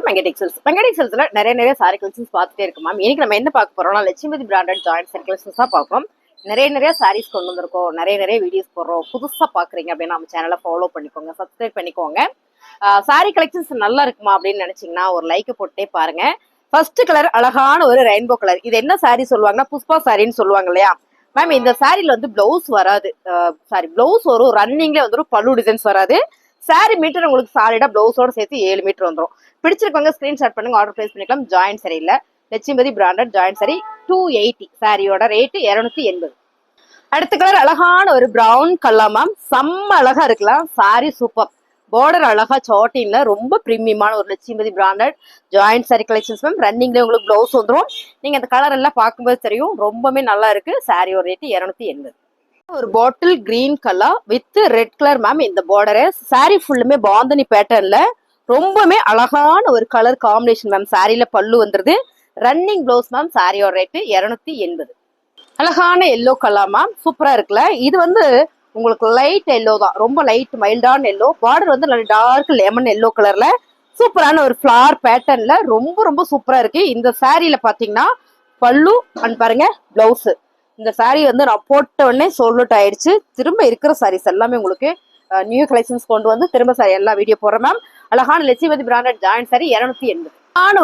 Magnetic Cells. Magnetic Cells நிறைய saree collections பார்த்துட்டே இருக்கு மேம். இன்னைக்கு நம்ம என்ன பார்க்க போறோம்னா லட்சுமதி பிராண்டட் ஜாயிண்ட் saree collections தான் பார்க்குறோம். நிறைய sarees கொண்டு வந்திருக்கோம். நிறைய வீடியோஸ் போடுறோம். புதுசா பாக்குறீங்க அப்படின்னா நம்ம சேனலை ஃபாலோ பண்ணிக்கோங்க, சப்ஸ்கிரைப் பண்ணிக்கோங்க. saree collections நல்லா இருக்குமா அப்படின்னு நினைச்சீங்கன்னா ஒரு லைக் போட்டே பாருங்க. ஃபர்ஸ்ட் கலர் அழகான ஒரு ரெயின்போ கலர். இது என்ன saree சொல்லுவாங்கன்னா புஷ்பா சாரின்னு சொல்லுவாங்க இல்லையா மேம். இந்த சாரில வந்து பிளவுஸ் வராது, பிளவுஸ் வரும், ரன்னிங்ல வந்து பல்லு டிசைன்ஸ் வராது. சாரி மீட்டர் உங்களுக்கு சாலிடா பிளவுஸோட சேர்த்து 7 மீட்டர் வந்துடும். பிடிச்சிருக்கவங்க ஸ்கிரீன்ஷாட் பண்ணுங்க, ஆர்டர் பிளேஸ் பண்ணிக்கலாம். ஜாயிண்ட் சரியில்ல லட்சுமதி பிராண்டட் ஜாயிண்ட் சரி 280, சாரியோட ரேட்டு 280. அடுத்த கலர் அழகான ஒரு பிரவுன் கலர் மேம். செம்ம அழகா இருக்கலாம். Sorry super. பார்டர் அழகா சாட்டின்ல ரொம்ப பிரீமியமான ஒரு Lakshmathi branded joint sari collections ma'am. ரன்னிங்ல உங்களுக்கு பிளவுஸ் வந்துடும். நீங்க அந்த கலர் எல்லாம் பார்க்கும்போது தெரியும், ரொம்பவே நல்லா இருக்கு. சாரியோட ரேட்டு 280. ஒரு பாட்டில் green colour with red colour ma'am. இந்த பார்டரு சாரி ஃபுல்லுமே பாந்தனி பேட்டர்ன்ல ரொம்பவே அழகான ஒரு கலர் காம்பினேஷன் மேம். சாரியில பல்லு வந்துருது, ரன்னிங் பிளவுஸ் மேம். சாரியோட ரேட்டு 280. அழகான எல்லோ கலர் மேம், சூப்பரா இருக்குல்ல. இது வந்து உங்களுக்கு லைட் எல்லோ தான், ரொம்ப லைட் மைல்டான எல்லோ. பார்டர் வந்து நல்ல டார்க் லெமன் எல்லோ கலர்ல சூப்பரான ஒரு ஃபிளவர் பேட்டர்ன்ல ரொம்ப சூப்பரா இருக்கு. இந்த சாரியில பாத்தீங்கன்னா பல்லு அண்ட் பாருங்க பிளவுஸ். இந்த சாரீ வந்து நான் போட்ட உடனே சோல்ட் அவுட் ஆயிடுச்சு. திரும்ப இருக்கிற சாரீஸ் எல்லாமே உங்களுக்கு நியூ கலெக்ஷன்ஸ் கொண்டு வந்து திரும்ப சாரி எல்லா வீடியோ போடுறேன் மேம். அழகான லட்சுமதி பிராண்டட் ஜாயிண்ட் சாரி 280.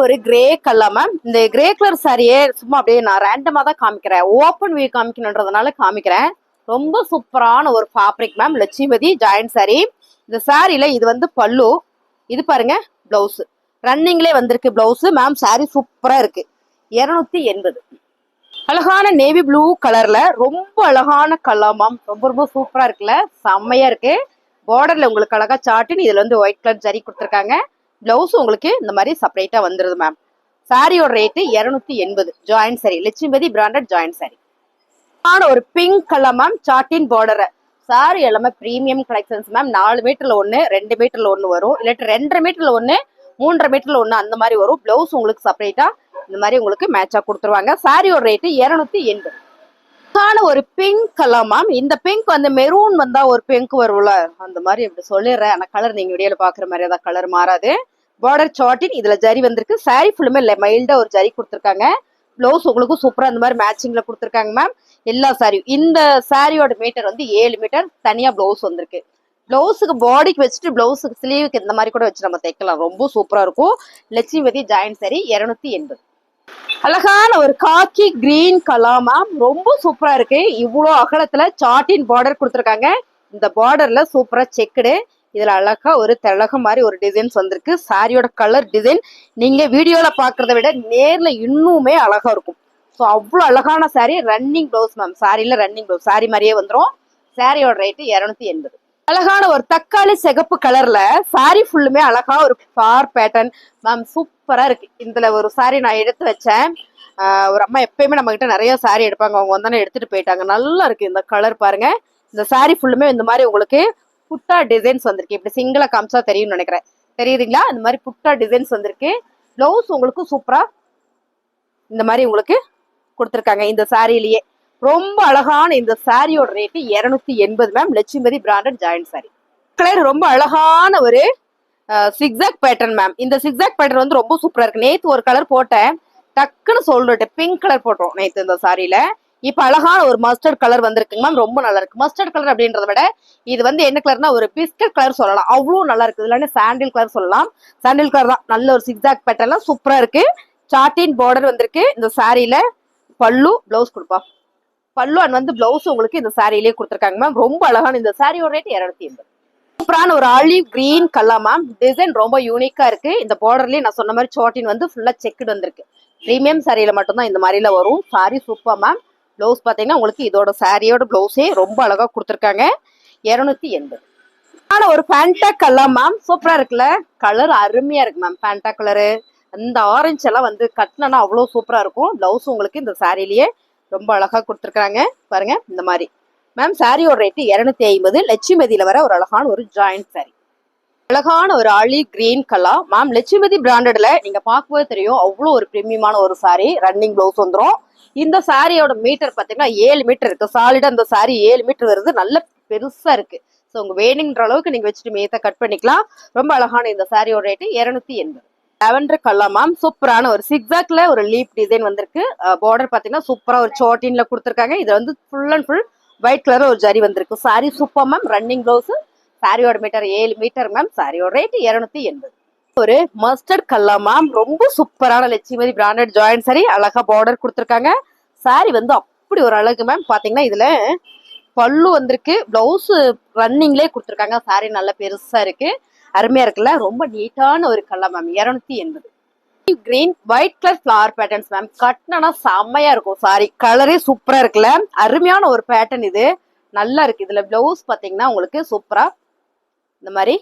ஒரு கிரே கலர் மேம். இந்த கிரே கலர் சாரியே சும்மா அப்படியே நான் ரேண்டமா தான் காமிக்கிறேன், ஓப்பன் வியூ காமிக்கணுன்றதுனால காமிக்கிறேன். ரொம்ப சூப்பரான ஒரு ஃபேப்ரிக் மேம், லட்சுமதி ஜாயிண்ட் சாரி. இந்த சாரியில இது வந்து பல்லு, இது பாருங்க பிளவுஸ் ரன்னிங்லேயே வந்திருக்கு பிளவுஸ் மேம். சாரி சூப்பரா இருக்கு. 280. அழகான நேவி ப்ளூ கலர்ல ரொம்ப அழகான கலர் மேம். ரொம்ப சூப்பரா இருக்குல்ல, செம்மையா இருக்கு. பார்டர்ல உங்களுக்கு அழகா சாட்டின், இதுல வந்து ஒயிட் கலர் ஜரி கொடுத்துருக்காங்க. பிளவுஸ் உங்களுக்கு இந்த மாதிரி செப்பரேட்டா வந்துருது மேம். சாரியோட rate 280. Joint sari Lakshmathi branded joint sari. ஒரு pink colour ma'am, satin border. Sari எல்லாமே பிரீமியம் கலெக்ஷன்ஸ் மேம். 4 மீட்டர்ல 1, 2 மீட்டர்ல 1 வரும், இல்லாட்டி 2.5 மீட்டர்ல 1, 3.5 மீட்டர்ல 1 அந்த மாதிரி வரும். பிளவுஸ் உங்களுக்கு செப்பரேட்டா இந்த மாதிரி உங்களுக்கு மேட்சா கொடுத்துருவாங்க. சாரியோட ரேட்டு 280. ஒரு பிங்க் கலர் மேம். இந்த பிங்க் வந்து மெரூன் வந்தா ஒரு பிங்க் வரும்ல, அந்த மாதிரி அப்படி சொல்லிடுறேன். ஆனா கலர் நீங்க வீடியோல பாக்குற மாதிரி ஏதாவது கலர் மாறாது. பார்டர் சாட்டின், இதுல ஜரி வந்திருக்கு. சாரி ஃபுல்லுமே மைல்டா ஒரு ஜரி கொடுத்துருக்காங்க. பிளவுஸ் உங்களுக்கு சூப்பரா இந்த மாதிரி மேட்சிங்ல கொடுத்துருக்காங்க மேம். எல்லா சாரியும் இந்த சாரியோட மீட்டர் வந்து 7 மீட்டர். தனியா பிளவுஸ் வந்திருக்கு. பிளவுஸுக்கு பாடிக்கு வச்சுட்டு பிளவுஸுக்கு ஸ்லீவுக்கு இந்த மாதிரி கூட வச்சு நம்ம தைக்கலாம். ரொம்ப சூப்பரா இருக்கும். லட்சுமதி ஜாயிண்ட் சாரி 280. அழகான ஒரு காக்கி கிரீன் கலர் மேம். ரொம்ப சூப்பரா இருக்கு. இவ்வளோ அகலத்துல சாட்டின் பார்டர் கொடுத்துருக்காங்க. இந்த பார்டர்ல சூப்பரா செக்குடு, இதுல அழகா ஒரு திலக மாதிரி ஒரு டிசைன்ஸ் வந்திருக்கு. சாரியோட கலர் டிசைன் நீங்க வீடியோல பாக்குறத விட நேர்ல இன்னுமே அழகா இருக்கும். ஸோ அவ்வளோ அழகான சாரி. Running blouse ma'am. சாரியில ரன்னிங் பிளவுஸ் சாரி மாதிரியே வந்துடும். சாரியோட ரேட்டு 280. அழகான ஒரு தக்காளி சிகப்பு கலர்ல சாரி ஃபுல்லுமே அழகா ஒரு ஃபார் பேட்டர்ன் மேம். சூப்பரா இருக்கு. இதுல ஒரு சாரி நான் எடுத்து வச்சேன். ஒரு அம்மா எப்பயுமே நம்ம கிட்ட நிறைய சாரி எடுப்பாங்க, அவங்க வந்தானே எடுத்துட்டு போயிட்டாங்க. நல்லா இருக்கு இந்த கலர் பாருங்க. இந்த சாரி ஃபுல்லுமே இந்த மாதிரி உங்களுக்கு புட்டா டிசைன்ஸ் வந்திருக்கு. இப்படி சிங்கிளா காமிச்சா தெரியும்னு நினைக்கிறேன், தெரியுதுங்களா? இந்த மாதிரி புட்டா டிசைன்ஸ் வந்திருக்கு. பிளவுஸ் உங்களுக்கு சூப்பரா இந்த மாதிரி உங்களுக்கு கொடுத்துருக்காங்க. இந்த சாரியிலேயே ரொம்ப அழகான இந்த சாரியோட rate 280 ma'am. Lakshmathi branded joint sari. Colour ரொம்ப அழகான ஒரு சிக்ஸாக் பேட்டர்ன் மேம். இந்த சிக்ஸாக் பேட்டர்ன் வந்து ரொம்ப சூப்பரா இருக்கு. நேத்து ஒரு கலர் போட்டேன், டக்குன்னு சொல்லிட்டு பிங்க் கலர் போட்டோம் நேத்து இந்த சாரியில. இப்ப அழகான ஒரு மஸ்டர்ட் கலர் வந்திருக்குங்க மேம். ரொம்ப நல்லா இருக்கு. மஸ்டர்ட் கலர் அப்படின்றத விட இது வந்து என்ன கலர்னா ஒரு பிஸ்கட் கலர் சொல்லலாம். அவ்வளவு நல்லா இருக்கு. இல்லைன்னா சாண்டில் கலர் சொல்லலாம். சாண்டில் கலர் தான். நல்ல ஒரு சிக்ஸாக் பேட்டர்ன்லாம் சூப்பரா இருக்கு. சாட்டின் பார்டர் வந்திருக்கு. இந்த சாரியில பல்லு பிளவுஸ் கொடுப்பா. பல்லு அண்ட் வந்து பிளவுஸ் உங்களுக்கு இந்த சாரியிலேயே கொடுத்துருக்காங்க மேம். ரொம்ப அழகான இந்த சாரியோட ரேட் 280. சூப்பரான ஒரு olive green colour ma'am. Design ரொம்ப யூனிக்கா இருக்கு. இந்த பார்டர்லயே நான் சொன்ன மாதிரி சாட்டின் வந்து ஃபுல்லா செக்குடு வந்திருக்கு. பிரீமியம் சாரியில மட்டும்தான் இந்த மாதிரில வரும். Sorry super ma'am. பிளவுஸ் பாத்தீங்கன்னா உங்களுக்கு இதோட சாரியோட பிளவுஸே ரொம்ப அழகா கொடுத்துருக்காங்க. 280. ஒரு ஃபேண்டா கலர் மேம். சூப்பரா இருக்குல்ல, கலர் அருமையா இருக்கு மேம். ஃபேண்டா கலரு அந்த ஆரஞ்சு எல்லாம் வந்து கட்டினா அவ்வளோ சூப்பரா இருக்கும். பிளவுஸ் உங்களுக்கு இந்த சாரிலேயே ரொம்ப அழகா கொடுத்துருக்காங்க பாருங்க இந்த மாதிரி மேம். சாரியோட ரேட்டு 250. லட்சுமதியில வர ஒரு அழகான ஒரு ஜாயிண்ட் சாரி. அழகான ஒரு ஆலிவ் கிரீன் கலர் மேம். லட்சுமதி பிராண்டட்ல நீங்க பார்க்கும்போது தெரியும், அவ்வளோ ஒரு பிரீமியமான ஒரு சாரி. ரன்னிங் பிளவுஸ் வந்துடும். இந்த சாரியோட மீட்டர் பாத்தீங்கன்னா 7 மீட்டர் இருக்கு. சாலிடா இந்த சாரி 7 மீட்டர் வருது. நல்ல பெருசா இருக்கு. ஸோ உங்க வேணுங்கிற அளவுக்கு நீங்க வச்சுட்டு மேத்த கட் பண்ணிக்கலாம். ரொம்ப அழகான இந்த சாரியோட ரேட்டு 280. lavender colour ma'am. சூப்பரான ஒரு சிக்ஸாக்ல ஒரு லீப் டிசைன் வந்திருக்கு. பார்டர் பாத்தீங்கன்னா சூப்பரா ஒரு சாட்டின்ல கொடுத்துருக்காங்க. இது வந்து full and full white colour ஒரு ஜரி வந்திருக்கு. Sorry super ma'am. Running blouse. சாரியோட மீட்டர் 7 மீட்டர் மேம். சாரியோட ரேட் 280. ஒரு மஸ்டர்ட் கலர் மேம். ரொம்ப சூப்பரான லட்சுமதி பிராண்டட் ஜாயின் சாரி. அழகா பார்டர் கொடுத்துருக்காங்க. சாரி வந்து அப்படி ஒரு அழகு மேம். பாத்தீங்கன்னா இதுல பல்லு வந்திருக்கு. பிளவுஸ் ரன்னிங்லேயே கொடுத்துருக்காங்க. சாரி நல்ல பெருசா இருக்கு. அருமையா இருக்குல்ல. ரொம்ப நீட்டான ஒரு colour ma'am. 280. Green white colour flower patterns ma'am. கட்டினா செம்மையா இருக்கும். சாரி கலரே சூப்பரா இருக்குல்ல. அருமையான ஒரு பேட்டர்ன் இது. நல்லா இருக்கு. இதுல பிளவுஸ் பாத்தீங்கன்னா உங்களுக்கு சூப்பரா இந்த மாதிரி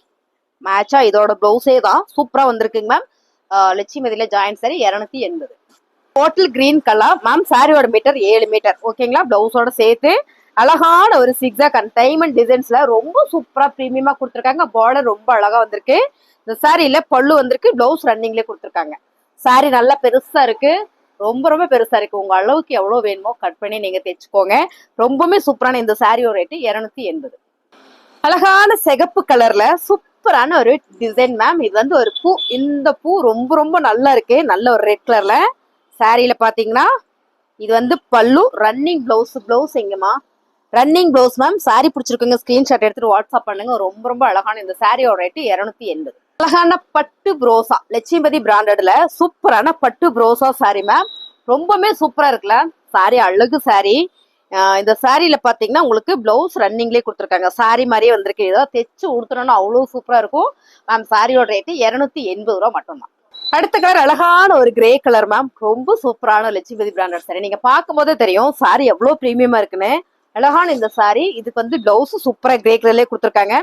மேட்சா இதோட பிளவுஸே தான் சூப்பரா வந்திருக்குங்க மேம். லட்சுமதியில join sari 280. Bottle green colour ma'am. சாரியோட மீட்டர் 7 மீட்டர் ஓகேங்களா. பிளவுஸோட சேர்த்து அழகான ஒரு சிக்ஸாக் அண்ட் டைமண்ட் டிசைன்ஸ்ல ரொம்ப சூப்பரா பிரீமியமா கொடுத்துருக்காங்க. பார்டர் ரொம்ப அழகா வந்திருக்கு. இந்த சாரியில பல்லு வந்திருக்கு. பிளவுஸ் ரன்னிங்ல கொடுத்துருக்காங்க. சாரி நல்லா பெருசா இருக்கு. ரொம்ப ரொம்ப பெருசா இருக்கு. உங்க அளவுக்கு எவ்வளவு வேணுமோ கட் பண்ணி நீங்க தைச்சுக்கோங்க. ரொம்பவுமே சூப்பரான இந்த சாரியோட ரேட்டு 280. அழகான சிகப்பு கலர்ல சூப்பரான ஒரு டிசைன் மேம். இது வந்து ஒரு பூ. இந்த பூ ரொம்ப ரொம்ப நல்லா இருக்கு. நல்ல ஒரு ரெட் கலர்ல சாரியில பாத்தீங்கன்னா இது வந்து பல்லு. ரன்னிங் பிளவுஸ் எங்கம்மா ரன்னிங் பிளவுஸ் மேம். சாரி பிடிச்சிருக்குங்க ஸ்கிரீன்ஷாட் எடுத்துட்டு வாட்ஸ்அப் பண்ணுங்க. ரொம்ப ரொம்ப அழகான இந்த சாரியோட ரேட்டு 280. அழகான பட்டு ப்ரோசா லட்சுமதி பிராண்டட்ல சூப்பரான பட்டு ப்ரோசா சாரி மேம். ரொம்பவுமே சூப்பரா இருக்குல்ல. சாரி அழகு சாரி. இந்த சாரியில பாத்தீங்கன்னா உங்களுக்கு பிளவுஸ் ரன்னிங்லேயே கொடுத்துருக்காங்க. சாரி மாதிரியே வந்திருக்கு. ஏதாவது தைச்சு உடுத்தணும்னா அவ்வளவு சூப்பரா இருக்கும் மேம். சாரியோட ரேட்டு 280 ரூபா மட்டும்தான். அடுத்த கலர் அழகான ஒரு கிரே கலர் மேம். ரொம்ப சூப்பரான லட்சுமதி பிராண்டட் சாரி. நீங்க பார்க்கும் போதே தெரியும் சாரி எவ்வளவு பிரீமியமா இருக்குன்னு. அழகான இந்த சாரி. இதுக்கு வந்து பிளவுஸ் சூப்பரா கிரே கலர்லயே கொடுத்துருக்காங்க.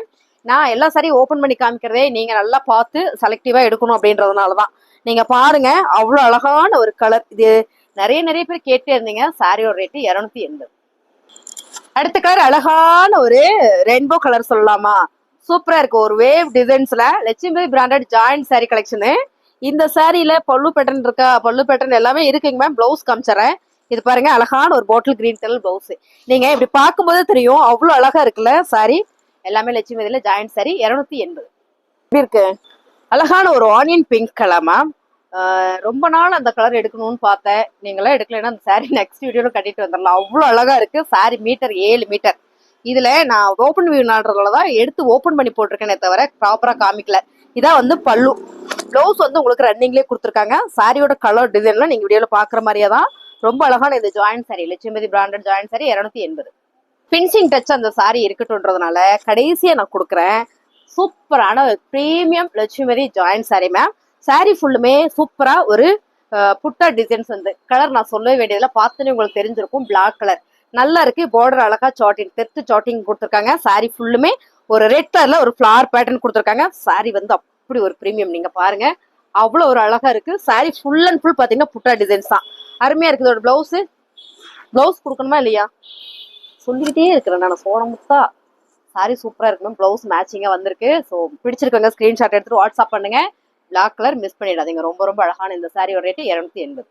நான் எல்லா சாரியும் ஓபன் பண்ணி காமிக்கிறதே நீங்க நல்லா பார்த்து செலக்டிவா எடுக்கணும் அப்படின்றதுனாலதான். நீங்க பாருங்க அவ்வளவு அழகான ஒரு கலர். இது நிறைய பேர் கேட்டே இருந்தீங்க. சாரியோட ரேட்டு 280. அடுத்த கலர் அழகான ஒரு ரெயின்போ கலர் சொல்லலாமா. சூப்பரா இருக்கு. ஒரு வேவ் டிசைன்ஸ்ல Lakshmathi branded joint sari collection. இந்த சாரியில பல்லு பேட்டர்ன் இருக்கா. பல்லு பேட்டர்ன் எல்லாமே இருக்குங்க மேம். பிளவுஸ் காமிச்சறேன். இது பாருங்க அழகான ஒரு பாட்டில் கிரீன் கலர் பிளவுஸ். நீங்க இப்படி பார்க்கும்போது தெரியும் அவ்வளவு அழகா இருக்குல்ல. சாரி எல்லாமே லட்சுமதியில ஜாயிண்ட் சாரி 280. எப்படி இருக்கு. அழகான ஒரு ஆனியன் பிங்க் கலர் மேம். ரொம்ப நாள் அந்த கலர் எடுக்கணும்னு பார்த்தேன். நீங்களாம் எடுக்கலைன்னா அந்த சாரி நெக்ஸ்ட் வீடியோல கட்டிட்டு வந்துடலாம். அவ்வளவு அழகா இருக்கு. Sari metre 7 metre. இதுல நான் ஓப்பன் வியூ நாடுறதுலதான் எடுத்து ஓப்பன் பண்ணி போட்டிருக்கேனே தவிர ப்ராப்பரா காமிக்கல. இதான் வந்து பல்லு. பிளவுஸ் வந்து உங்களுக்கு ரன்னிங்லேயே கொடுத்துருக்காங்க. சாரியோட கலர் டிசைன்லாம் நீங்க வீடியோல பாக்குற மாதிரியே தான். ரொம்ப அழகான இந்த join sari Lakshmathi branded join sari 280. Finishing touch அந்த சாரி இருக்கட்டும்ன்றதுனால கடைசியா நான் கொடுக்குறேன். சூப்பரான ஒரு premium Lakshmathi join sari ma'am. Sari ஃபுல்லுமே சூப்பரா ஒரு புட்டா டிசைன்ஸ் வந்து கலர் நான் சொல்லவே வேண்டியதுல பார்த்தோன்னே உங்களுக்கு தெரிஞ்சிருக்கும். பிளாக் கலர் நல்லா இருக்கு. பார்டர் அழகா சாட்டிங் தெத்து சாட்டிங் கொடுத்துருக்காங்க. சாரி ஃபுல்லுமே ஒரு ரெட் கலர்ல ஒரு ஃபிளவர் பேட்டர்ன் கொடுத்துருக்காங்க. சாரி வந்து அப்படி ஒரு பிரீமியம். நீங்க பாருங்க அவ்வளவு ஒரு அழகா இருக்கு. சாரி ஃபுல் அண்ட் ஃபுல் பாத்தீங்கன்னா புட்டா டிசைன்ஸ் தான். அருமையா இருக்குது. இதோட பிளவுஸ் கொடுக்கணுமா இல்லையா சொல்லிக்கிட்டே இருக்கிறேன் நான் சோனமுத்தா. சாரி சூப்பரா இருக்கணும். பிளவுஸ் மேட்சிங்கா வந்திருக்கு. ஸோ பிடிச்சிருக்கங்க ஸ்கிரீன்ஷாட் எடுத்துட்டு வாட்ஸ்அப் பண்ணுங்க. பிளாக் கலர் மிஸ் பண்ணிடாதீங்க. ரொம்ப ரொம்ப அழகான இந்த சாரியோட ரேட்டு 280.